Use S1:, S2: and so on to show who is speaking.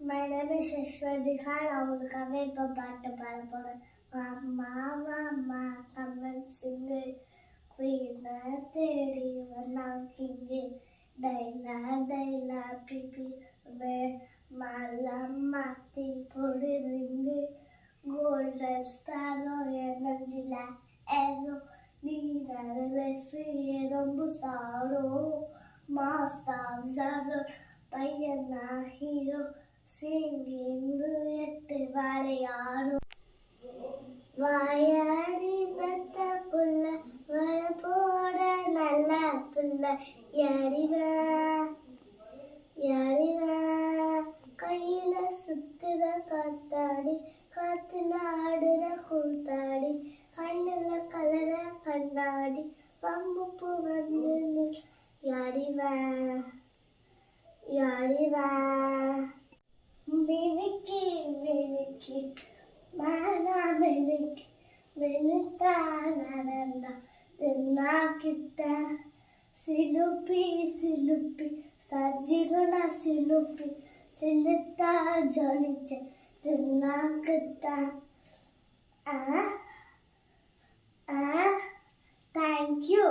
S1: My name is Shashwati Khan. அவங்களுக்காக இப்போ பாட்டு பாட போகிறேன். மாமா மாமா கம்மன் சிங்கு குயினை தேடி வந்தாங்க டைலா டைலா பிபி மாலம் மாத்தி போடுறீங்க கோல்டன் ஸ்டாரோ எனர்ஜில ஏதோ நீ ரொம்ப சாரோ மாஸ்டர் ஜாரோ பையனா ஹீரோ சிங்கிங்கு எட்டு வாழையாடும் வாயாடி பெத்த புள்ள வர போட நல்ல புள்ள எடிவா கையில சுத்துற காத்தாடி காத்துல ஆடுற கூத்தாடி கண்ணுல கலர கண்ணாடி பம்புப்பு வந்து யாடிவா மினுக்கி மினுக்கி மானா மினுக்கி மினுத்தா நடந்தா தின்னாக்கிட்ட சிலுப்பி சிலுப்பி சஜிருனா சிலுப்பி சிலுத்தா ஜொலிச்ச தின்னாக்கிட்ட தேங்க்யூ.